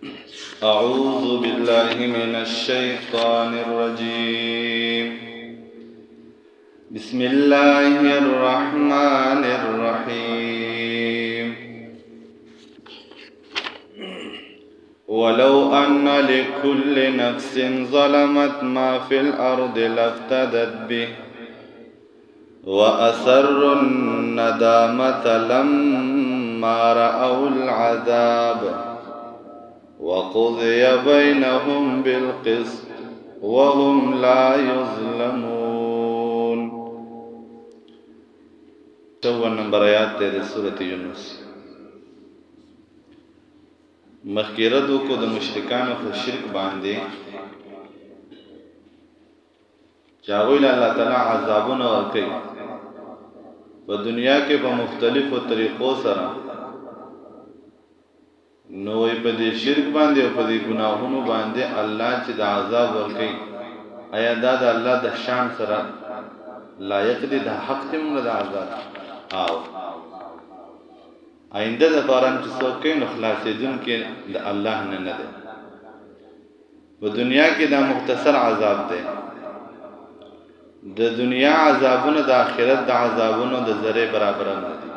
أعوذ بالله من الشيطان الرجيم. بسم الله الرحمن الرحيم. ولو أن لكل نفس ظلمت ما في الأرض لافتدت به وأسروا الندامة لما رأوا العذاب وقضي بينهم بالقسط وهم لا يظلمون. 54 نمبر آیات تے سورة یونس. مخکی ردو کو د مشرکانو په شرک باندې چاغوی له الله تعالی عذابونه ورکوي په دنیا کې په مختلفو طریقو سره، نو په دې شرک باندې او په دې ګناهونو باندې الله چې د عذاب ورکوي، آیا دا د الله د شان سره لایق دي؟ د حق دی موږ د عذاب او آینده د پاره چې څوک کوي نو خلاصېدونکي د الله نه دی. په دنیا کې دا مختصر عذاب دی. د دنیا عذابونه د آخرت د عذابونو د ذره برابر نه دي.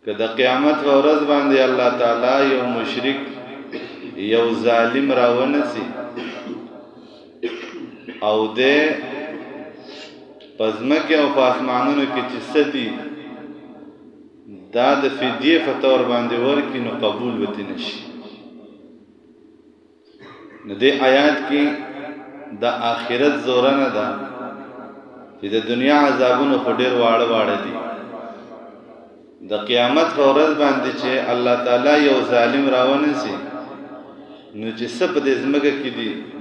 که د قیامت په ورځ باندې الله تعالی یو مشرک یو ظالم راونسي او د پزمکه او په اسمانونو کې چې سدي دا د فدیه په تور باندې ورکی نو قبول وتی نشي. نو دې آیات کې د آخرت زورنه ده چې د دنیا عذابونو په ډېر واړه واړه دي. د قیامت په ورځ باندې چې الله تعالی یو ظالم راونسي نو چې څه په دې ځمکه کې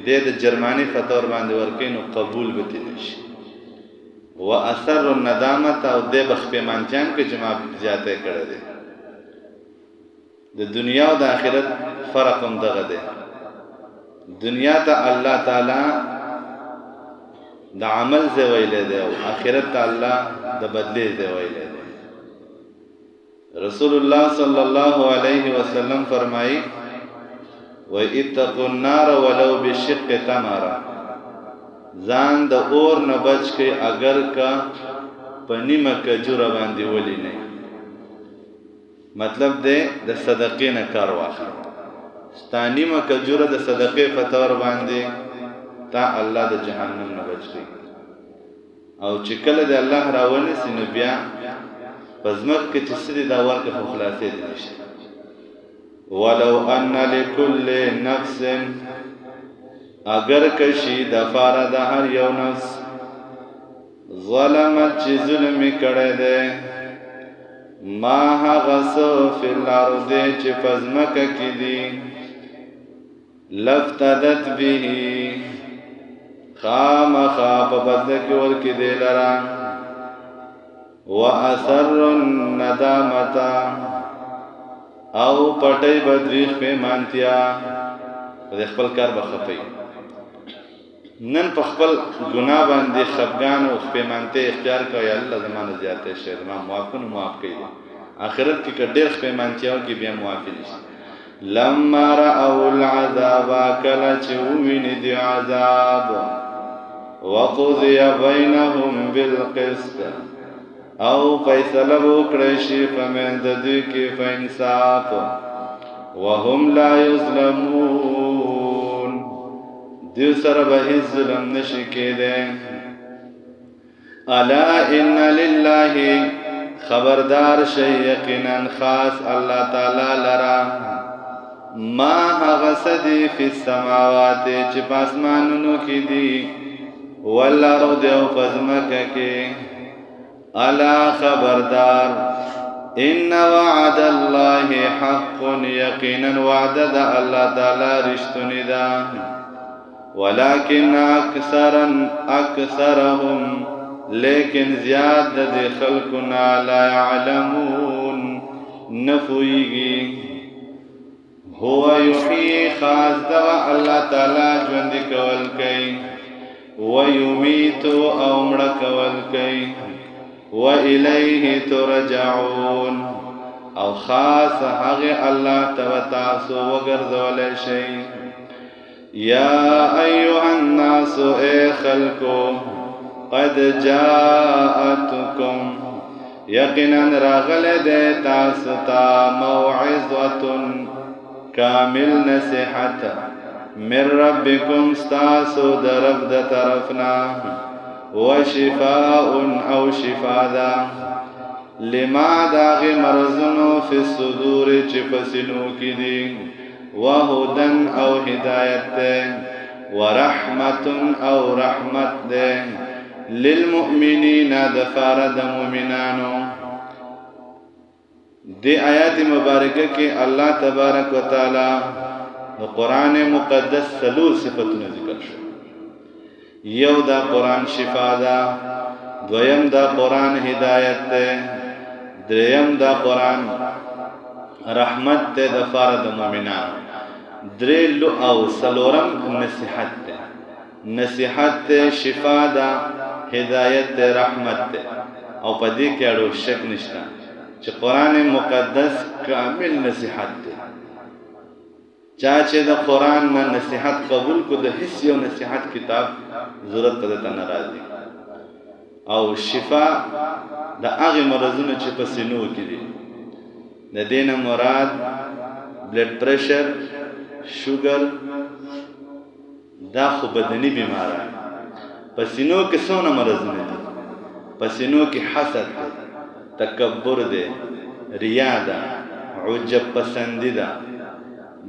دي د جرمانی په تور باندې ورکی نو قبول وتی نشي. و اثر الندامت او د بخپېمانچان کې جما زیاته کړه دي. د دنیا او د آخرت فرق هم دغه دی. دنیا ته الله تعالی د عمل ځای ویلی دی او آخرت ته الله د بدلې ځای ویلی دی. رسول الله صلی الله علیه وسلم فرمایي وَاتَّقُوا النَّارَ وَلَوْ بِشِقِّ تَمْرَةٍ، ځان د اور نه بچ کړئ اگر که په نیمه کجوره باندې ولې نه. مطلب دی د صدقې نه کار واخلئ. ستا نیمه کجوره د صدقې په طور باندې تا الله د جهنم نه بچ کړي. او چې کله د الله راونیسي نو بیا په ځمکه کې چې څه دي دا ورکه خو خلاصېدی نشته. ولو ان لكل نفس، اگر کشی د پاره د هر یو نفس ظلمت چې ظلم کړی دی ما هغه څه فی الارض چې په ځمکه کې دي لافتدت به، خامخا په بدله کې ورکې دی لره واسر الندامة او پټی بدریخ پیمانتیا د خپل کار به خفي. نن په خپل ګناه باندې خفګان او پیمانته اختیار کوي الله زمانه زیاته شه ما معاف کنه معاف کوي. آخرت کې ډېر پیمانتیا کې بیا معاف نشي. لما رأوا العذاب کله چې وویني دی عذاب وقضي بينهم بالقسط او فیصله وکړی شي په منځ دوی کې په انصاف وهم لا یظلمون، دوی سره به هیڅ ظلم نشي کېدی. الا ان لله، خبردار شي یقینا خاص الله تعالی لرا ما هغه څه دي فی السماوات چې په اسمانونو کې دي والارض او په ځمکه کې. الا خبردار ان وعد الله حق، یقینا وعد د الله تعالی رښتونی ده ولكن اکثرهم، لیکن زیاد د خلقنا لا يعلمون نفویږي. هو یحیی، خاص د الله تعالی ژوند کول کوي، ویمیت او مړه کول کوي، وإلیه ترجعون او خاص هغه الله تاسو وګرځولای شئ. یا ایها الناس اے خلقو قد جاءتکم یقینا راغله ده تاسو ته موعظه کامل نصیحت من ربکم ستاسو در رب د طرفنا وشفاء او شفاء دا لما داغی مرضنو فی الصدور چی پسینو کی دی وهدن او ہدایت دے ورحمت او رحمت دے للمؤمنین دفارد مومنانو. دی آیات مبارکہ کی اللہ تبارک و تعالی قرآن مقدس سلور صفتون ذکر شو. یو دا قرآن شفا دا، دویم دا قرآن ہدایت دے، دریم دا قرآن رحمت دے دفار دا مومنان، دریلو او سلورم نصیحت دے، نصیحت دے شفا دا ہدایت دے رحمت دے. او پا دی کیاڑو شک نشتا چه قرآن مقدس کامل نصیحت دے. چاچے دا قرآن نا نصیحت قبول کو دا حس یو نصیحت کتاب ضرورت قدرتا نرازی. او شفا دا آغی مرضون چی پسینو کی دی. دا دین مراد بلڈ پریشر، شوگر، دا خو بدنی بیمارا. پسینو کی سونا مرضون دی. پسینو کی حسد دی، تکبر دی، ریا دا، عجب پسندی دا،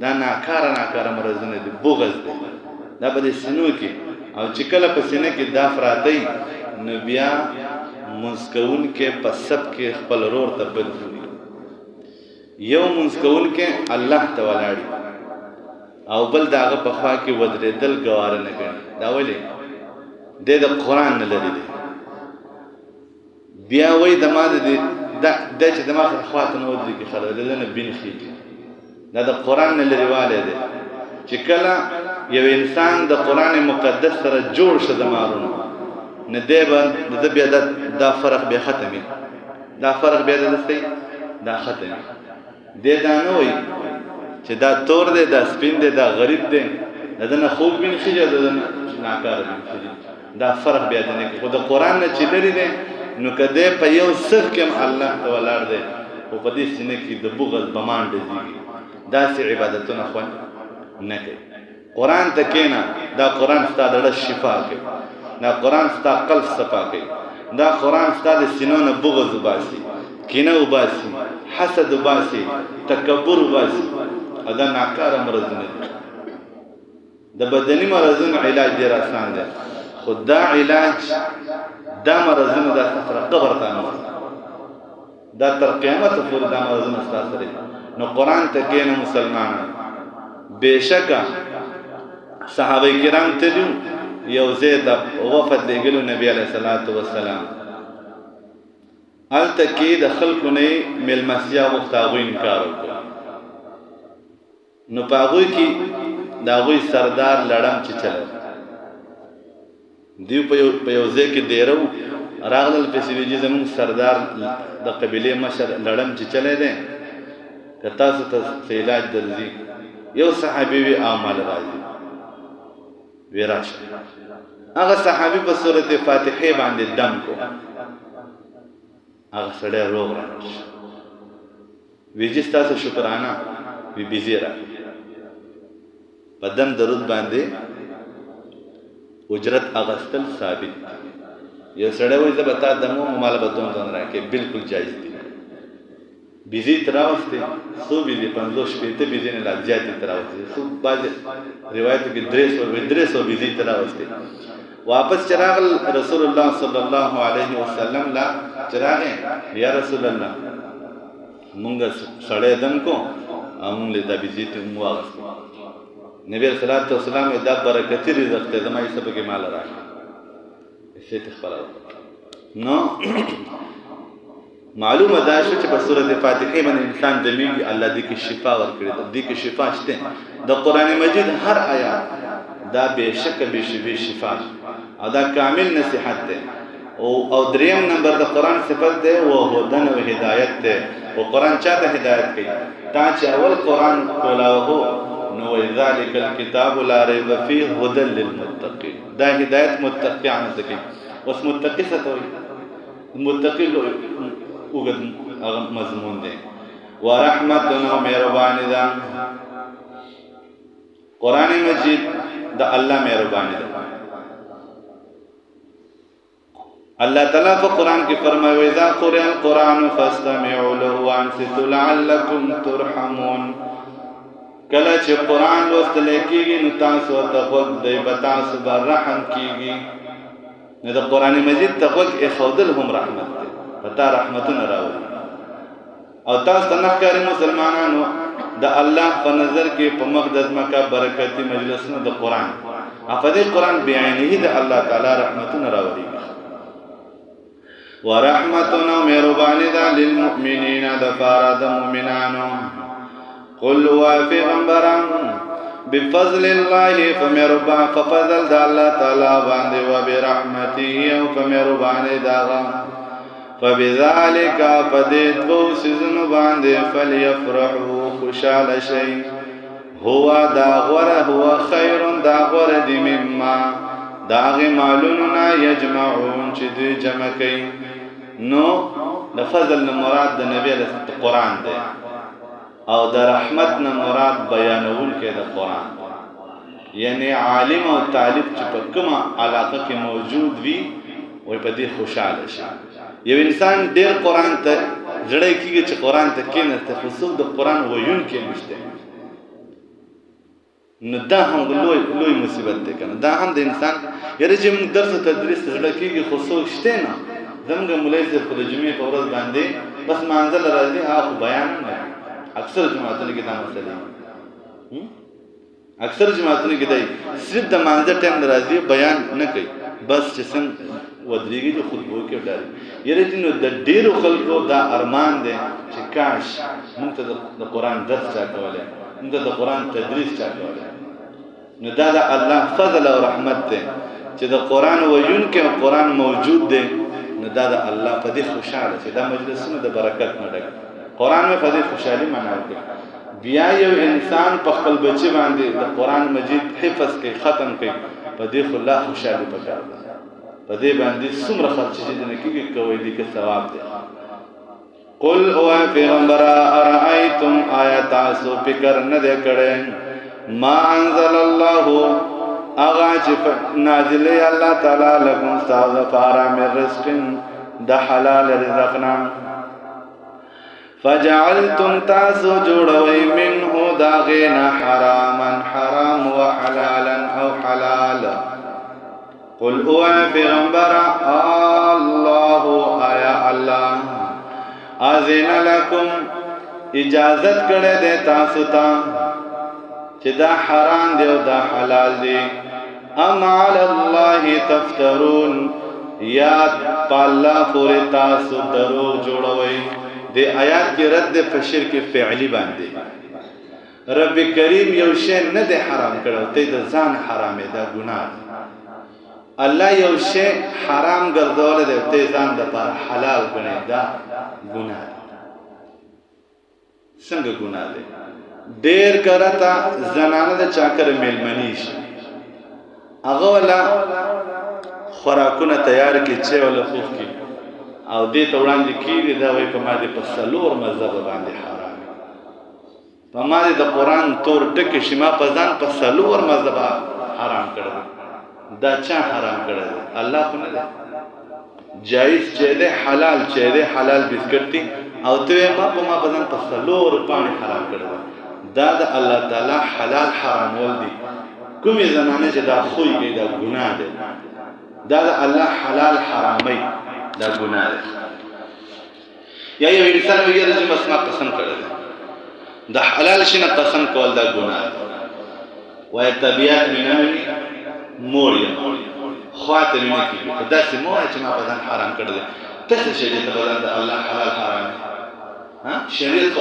دا ناکارا مرضونه دی، بغض دی. دا په سینو کې او چې کله په سینه کې دا فراتی نو بیا منځ کوونکی په سب کې خپل رور ته بد ګوري. یو منځ کوونکی الله ته ولاړي او بل د هغه په خوا کې ودرېدل ګواره نه ګڼي. دا ولې دی د قرآن نه لرې دی. بیا وایي د ما دا چې د ما خوا ته نه ودرېږي خلک د ده نه بین خېږي. دا د قرآن نه لرېوالی دی. چې کله یو انسان د قرآن مقدس سره جوړ شه د مارونو نو دی به د ده بیا دا فرق بیا ختم وي. دا فرق بیا د ده دا ختم وي. دی دا نه وایي چې دا تور دی، دا سپین دی، دا غریب دی، د ده نه خوږ بین خېږي او د ده نه ناکاره بین خېږي. دا فرق بیا دی نه کوي. خو د قرآن نه چې لرې دی نو که دی په یو صف کې هم الله ته ولاړ دی خو په دې سینه کې د بغض بمان ډزېږي. داسې عبادتونه خوند نه کوي. قرآن ته کښېنه، دا قرآن ستا د زړه شفا کوي، دا قرآن ستا قلب صفا کوي، دا قرآن ستا د سینو نه بغض وباسي، کینه وباسي، حسد وباسي، تکبر وباسي. او دا ناکاره مرضونه دي. د بدني مرضونو علاج ډېر اسان دی، خو دا علاج دا مرضونه دا سره قبر ته نه دا تر قیامته پورې دا مرضونه ستا سره دي. نو قرآن ته کښېنه مسلمانان. بېشکه صحابه کرام تلو یو ځای ته وفد لېږلو نبي علیه صلات وسلام. هلته کې د خلکو نه یې مېلمستیا غوښته، هغوی انکار وکړو. نو په هغوی کې د هغوی سردار لړم چې چلی دیو په یو ځای کې دیره و، راغلل پسې ویجي زمونږ سردار د قبیلې مشر لړم چې چلی دی که تاسو ته څه علاج درځي. یو صحابي وي او مال راځي وی راشه. هغه صحابي په صورت فاتحې باندې دم کو، هغه سړی روغ راشه. ویجي ستاسو شکرانه وی بیزی را په دم درود باندې اجرت اغستل ثابت. یو سړی وایي زه به تا دموم ماله به دون راکړې، بالکل جایز دي. بیزی تراوسته څو بیزی 50-60 بیزی نه لا زیاتې تراوسته. څو بعضې روایتو کې 300 بیزی تراوسته. واپس چراغل رسول الله صلی الله علیه وسلم لا چراغې یا رسول الله مونږ سړی دم کو او مونږ له دا بیزی ته مو واغسته. نبی صلی الله علیه وسلم دا برکتی رزق ته زما یې سبا کې مال راکړه. څه ته خبره نو معلومه دا شو چې په سورۃ فاتحه باندې انسان دمیږي، الله دې کې شفا ورکړي. دې کې شفا شته. د قران مجید هر آیات دا بهشکه به شفا او دا کامل نصیحت ده. او دریم نمبر د قران صفت ده او هدن او هدایت ده او قرآن چاته هدایت کوي تا چې اول قرآن کولاو نو ذالک الکتاب لا ریب فیه هدى للمتقین دا هدایت متقیانو ته کوي اوس متقی څه ته وایي متقی وګد مضمون دی ورحمت نو مهربانی ده قرآن مجید دا الله مهربانی ده اللہ تعالیٰ په قرآن کې فرمایي وَإِذَا قُرِئَ الْقُرْآنُ فَاسْتَمِعُوا لَهُ وَأَنصِتُوا لَعَلَّكُمْ تُرْحَمُونَ کله چې قرآن لوستل کېږي نو تاسو ته غوږ دی به تاسو به رحم کېږي نو د قرآن مجید ته غوږ ایښودل هم رحمت دی په تا رحمتونه راوړي او تاسو ته نه ښکاري مسلمانانو د الله په نظر کې په مخ د ځمکه برکتي مجلسونه د قرآن په دې قرآن بعینه د الله تعالی رحمتونه راوړي ورحمتنا مهربانی دا للمؤمنین دفارا دا مؤمنانو قل وافغمبران بفضل اللہ فمهربان ففضل دا اللہ تعالی باندے وبرحمته فمهربانی داغا فبذالک فدید بوسزن باندے فلیفرحو خوشال شئی هو داغور هو خیر داغور دی مما داغ مالوننا یجمعون چی دی جمع کئی نو د فضل نه مراد د نبی علیه قرآن دی او د رحمت نه مراد بیانونکی د قرآن یعنی عالم او طالب چې په کومه علاقه کې موجود وي وای په دې خوشاله شي یو انسان ډېر قرآن ته زړه کېږي چې قرآن ته کېناسته خو څوک د قرآن ویونکی نشته نو دا هم لوی مصیبت دی که نه دا هم د انسان یاره چې موږ درس و تدریس ته زړه کېږي خو څوک شته نه زموږ مولوي صاحب خو د جمعې په ورځ باندې بس مانځله راځي هغه خو بیان نه کوي اکثر جماعتونو کې دا مسله اکثر جماعتونو کې دی صرف د مانځه ټایم نه راځي بیان نه کوي بس چې څنګه ودرېږي چې خطبو کې وډاري یاره چې نو د ډېرو خلکو دا ارمان دی چې کاش موږ ته د قرآن درس چا کولی موږ ته د قرآن تدریس چا کولی نو دا د الله فضل او رحمت دی چې د قرآن ویونکی او قرآن موجود دی نو دا د الله په دې خوشاله چې دا مجلسونه د برکت نه ډک قرآن مې په دې خوشحالي معنا وکړي بیا یو انسان په خپل بچي باندې د قرآن مجید حفظ کوي ختم کوي په دې خو الله خوشحالي پکار ده په دې باندې څومره خرچ چې نه کېږي کوی دي که ثواب دی قل او پیغمبره ارایتم آیا تاسو فکر نه دی کړی ما انزل الله اغا چې نازلې الله تعالی لكم استاذ فارا من رزق د حلال رزقنا فجعلتم تاسو جوړوي منه داغنا حراما حرام وحلالا او حلال قل او پیغمبر الله آیا الله اذن لكم اجازت کړه دې تاسو ته چې دا حرام دی او دا حلال دی ام علی الله تفترون یا پالا پورې تاسو درو جوړوي د آیات کې رد په شرک فعلی باندې رب کریم یو شی نه دی حرام کړو ته د ځان حرامه دا ګناه الله یو شی حرام ګرځول دی ته ځان د پر حلال ګڼي دا ګناه څنګه ګناه دی ډیر کرتا زنانه د چاکر میلمنی شي هغه ولا خوراکونه تیار کی چې ولا خوف کی او دې ته وړاندې کیږي دا وای په ما دې په سلور مذهب باندې حرام په ما دې د قرآن تور ټکي شما په ځان په سلور مذهب حرام کړل دا چا حرام کړل الله خو نه جایز چې دې حلال چې دې حلال بسکټي او ته ما په ځان په سلور باندې حرام کړل دا د الله تعالی حلال حرام ول دي کومې زنانه چې دا خوې کې دا ګناه ده دا د الله حلال حرامي دا ګناه ده یا یو انسان ویل چې مسما قسم کړل دا حلال شنه قسم کول دا ګناه ده وای طبيعت مینه موریا خاطر نه کیږي دا چې مو چې ما بدن حرام کړل ته څه شي ته بدن د الله حلال حرام ها شریعت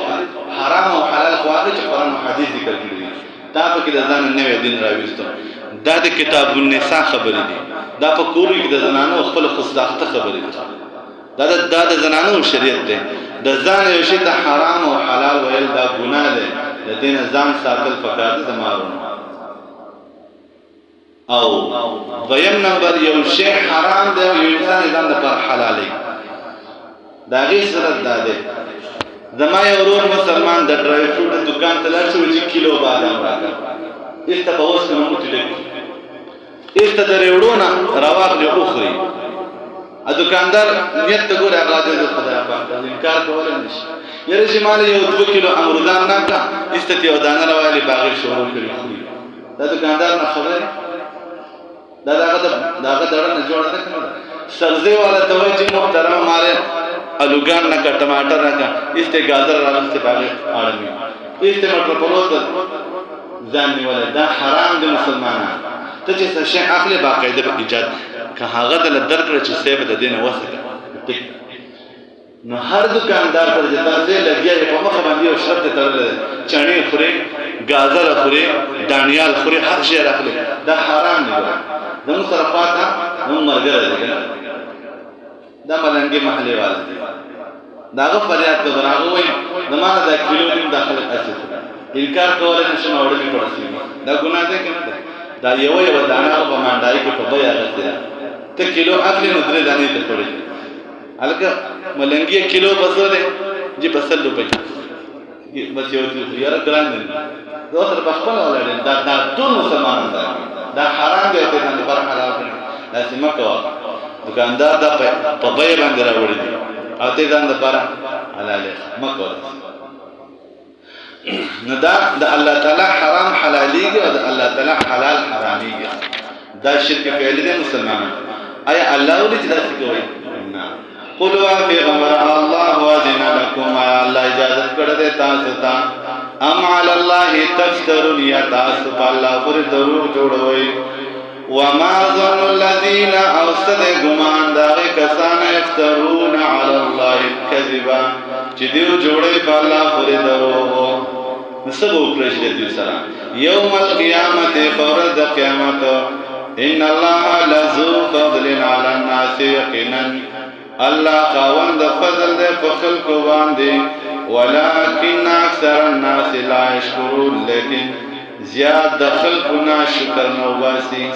حرام او حلال خو هغه چې قرآن او حدیث ذکر کړی دي دا په کې د ځان نوې دین راويستو دا د کتاب النساء خبرې دي دا په کور کې د زنانو خپل خصوصیات خبرې دي دا د زنانو شریعت دی د ځان یو شي ته حرام او حلال ویل دا ګناه دی د دې نه ځان ساتل پکار دي زمارونه او دویم نمبر یو شی حرام دی او یو انسان ځان د پر حلالي دا غي صورت دا دی زما یو ورور مسلمان د ډرای فروټ دکان ته لاړ شو چې کیلو بادام راکړ ایسته په اوس کې نو موټی ډک ایسته درېوړونه راواغلی اخري ا دکاندار نیت ته ګوره هغه د خدای پاک انکار کولای نشي یره چې مال یو 2 کیلو امرودان نه کا ایسته یو دانه راوالي باغ شروع کړی دا دکاندار نه خبره دا دغه نه جوړه ده کنه سبزی والا ته وایي چې محترم ماره الوګان نه کا ټماټر نه کا ایسته گاجر راوسته باغ اړمي ایسته مټر پروت ځان نیول دا حرام دي مسلمانان ته چې څه شي اخلي باقاعده به ایجاد که هغه د درکړه چې سیب د دین وسه نو هر دکاندار پر چې تاسو لګیا په مخ باندې یو شرط تړل چڼې خوري گاجر خوري دانیال خوري هر شی راخلي دا حرام دی د مصرفات هم مرګره دي دا ملنګي محلي والے داغه فریاد ته راغوي زمانه دا کیلو دین داخله اسي انکار کولای نشم اورې پړسي دا ګناه ده کنه دا یو دانه په مانډای کې په بیا غته ته کیلو اخلي نو درې دانې ته پړي الګه ملنګي کیلو بسو ده جی 50 روپے بس یو یاره ګران دي زه تر بخپل ولر دا ټول مسلمانان دا حرام دی ته نه پر حلال کړي لازم کوه دکاندار دا په بیا باندې راوړي او ته ځان د پر حلال مکو نو دا د الله تعالی حرام حلاليږي او د الله تعالی حلال حراميږي دا شرک فعل دی مسلمانان ایا الله ولې ذات کوي نه قولوا فی غمر الله واذن لكم ایا الله اجازه کړه دې تاسو ته ام علی الله تفترون یا تاسو په الله پر ضرور جوړوي وما ظن الذين اوسد غمان داغه کسان افترون علی الله کذبا چې دیو جوړي په الله پر درو نسبو پرشته دي سره یوم القیامت فرض قیامت ان الله لذو فضل علی الناس یقینا الله خاوند فضل دے په خلکو باندې ولکن اکثر الناس لا یشکرون لیکن زیاد د خلکو نه شکر نه واسي